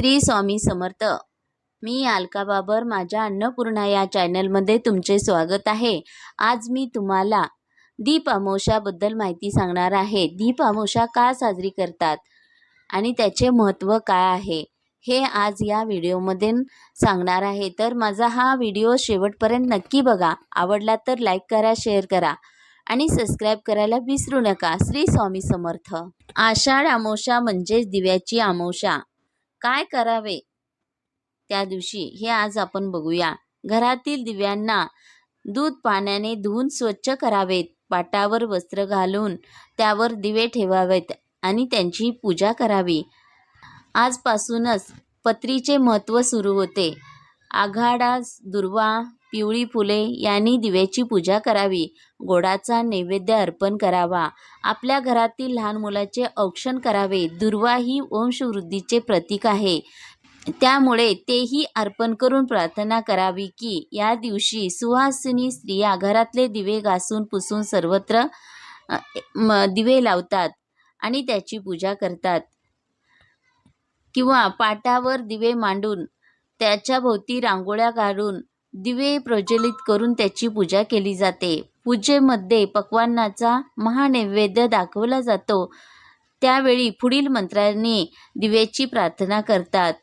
श्री स्वामी समर्थ। मी अलका बाबर, माझ्या अन्नपूर्णा या चॅनलमध्ये तुमचे स्वागत आहे। आज मी तुम्हाला दीप अमावस्याबद्दल माहिती सांगणार आहे। दीप अमावस्या का साजरी करतात आणि त्याचे महत्त्व काय आहे हे आज या व्हिडिओमध्ये सांगणार आहे। तर माझा हा व्हिडिओ शेवटपर्यंत नक्की बघा। आवडला तर लाईक करा, शेअर करा आणि सबस्क्राईब करायला विसरू नका। श्री स्वामी समर्थ। आषाढ अमावस्या म्हणजेच दिव्याची अमावस्या। काय करावे त्या दिवशी हे आज आपण बघूया। घरातील दिव्यांना दूध पाण्याने धुवून स्वच्छ करावेत। पाटावर वस्त्र घालून त्यावर दिवे ठेवावेत आणि त्यांची पूजा करावी। आजपासूनच पत्रीचे महत्त्व सुरू होते। आघाडा, दुर्वा, पिवळी फुले यांनी दिव्याची पूजा करावी। गोडाचा नैवेद्य अर्पण करावा। आपल्या घरातील लहान मुलाचे औक्षण करावे। दुर्वा ही वंशवृद्धीचे प्रतीक आहे, त्यामुळे तेही अर्पण करून प्रार्थना करावी की या दिवशी सुवासिनी स्त्रिया घरातले दिवे घासून पुसून सर्वत्र दिवे लावतात आणि त्याची पूजा करतात, किंवा पाटावर दिवे मांडून त्याच्या भोवती रांगोळ्या काढून दिवे प्रज्वलित करून त्याची पूजा केली जाते। पूजेमध्ये पक्वान्नाचा महानैवेद्य दाखवला जातो। त्यावेळी पुढील मंत्राने दिव्याची प्रार्थना करतात।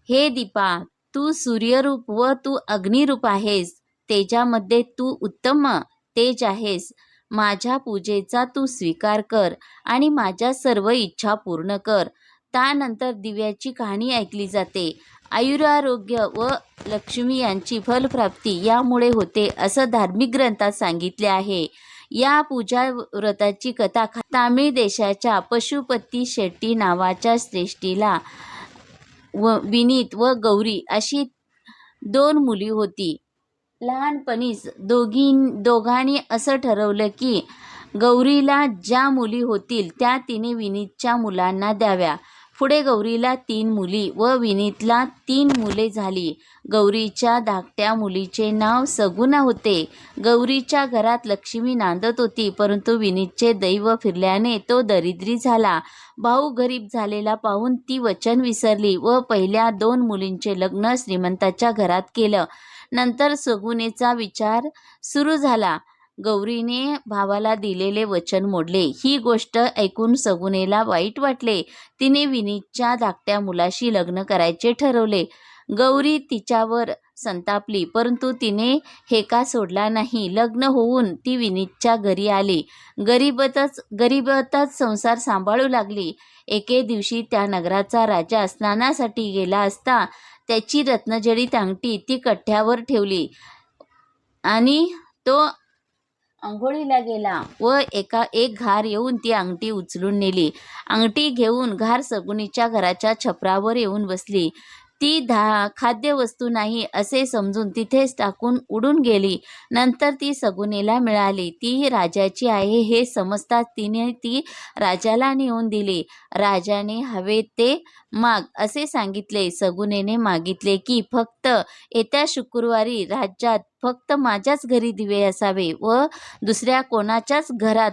हे दीपा, तू सूर्यरूप व तू अग्निरूप आहेस। तेजामध्ये तू उत्तम तेज आहेस। माझ्या पूजेचा तू स्वीकार कर आणि माझ्या सर्व इच्छा पूर्ण कर। त्यानंतर दिव्याची कहाणी ऐकली जाते। आयुरारोग्य व लक्ष्मी यांची फलप्राप्ती यामुळे होते असं धार्मिक ग्रंथात सांगितले आहे। या पूजा व्रताची कथा तामिळ देशाच्या पशुपती शेट्टी नावाच्या श्रेष्ठीला विनीत व गौरी अशी 2 मुली होती। लहानपणीच दोघांनी असं ठरवलं की गौरीला ज्या मुली होतील त्या तिने विनीतच्या मुलांना द्याव्या। पुढे गौरीला 3 मुली व विनीतला 3 मुले झाली। गौरीच्या धाकट्या मुलीचे नाव सगुणा होते। गौरीच्या घरात लक्ष्मी नांदत होती, परंतु विनीतचे दैव फिरल्याने तो दरिद्री झाला। भाऊ गरीब झालेला पाहून ती वचन विसरली व पहिल्या 2 मुलींचे लग्न श्रीमंताच्या घरात केलं। नंतर सगुणेचा विचार सुरू झाला। गौरीने भावाला दिलेले वचन मोडले। ही गोष्ट ऐकून सगुणेला वाईट वाटले। तिने विनीतच्या धाकट्या मुलाशी लग्न करायचे ठरवले। गौरी तिच्यावर संतापली, परंतु तिने हेका सोडला नाही। लग्न होऊन ती विनीतच्या घरी आली। गरीबतच संसार सांभाळू लागली। एके दिवशी त्या नगराचा राजा स्नानासाठी गेला असता त्याची रत्नजडित अंगठी ती कठ्यावर ठेवली आणि तो अंघोळीला गेला व एक घार येऊन ती अंगठी उचलून नेली। अंगठी घेऊन घार सगुणीच्या घराच्या छपरावर येऊन बसली। ती खाद्यवस्तू नाही असे समजून तिथेच टाकून उडून गेली। नंतर ती सगुणेला मिळाली। ती राजाची आहे हे समजताच तिने ती राजाला नेऊन दिली। राजाने हवे ते माग असे सांगितले। सगुणेने मागितले की फक्त येत्या शुक्रवारी राज्यात फक्त माझ्याच घरी दिवे असावे व दुसऱ्या कोणाच्याच घरात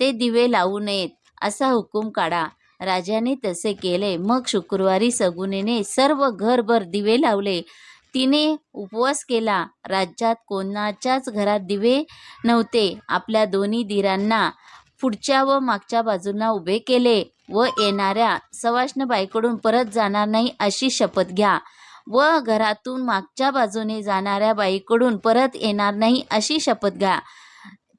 ते दिवे लावू नयेत असा हुकूम काढा। राजाने तसे केले। मग शुक्रवारी सगुणेने सर्व घरभर दिवे लावले। तिने उपवास केला। राज्यात कोणाच्याच घरात दिवे नव्हते। आपल्या 2 दिरांना पुढच्या व मागच्या बाजूंना उभे केले व येणाऱ्या सवाष्ण बाईकडून परत जाणार नाही अशी शपथ घ्या व घरातून मागच्या बाजूने जाणाऱ्या बाईकडून परत येणार नाही अशी शपथ घ्या।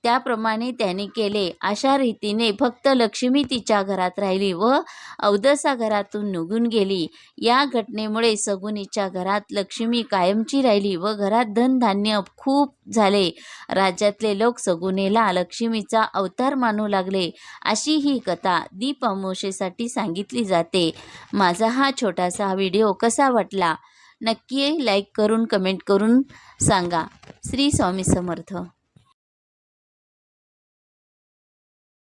त्याप्रमाणे त्याने केले। अशा रीतीने फक्त लक्ष्मी तिच्या घरात राहिली व अवदसा घरातून निघून गेली। या घटनेमुळे सगुणीच्या घरात लक्ष्मी कायमची राहिली व घरात धनधान्य खूप झाले। राज्यातले लोक सगुणेला लक्ष्मीचा अवतार मानू लागले। अशी ही कथा दीप अमावस्येसाठी सांगितली जाते। माझा हा छोटासा व्हिडिओ कसा वाटला नक्की लाईक करून कमेंट करून सांगा। श्री स्वामी समर्थ।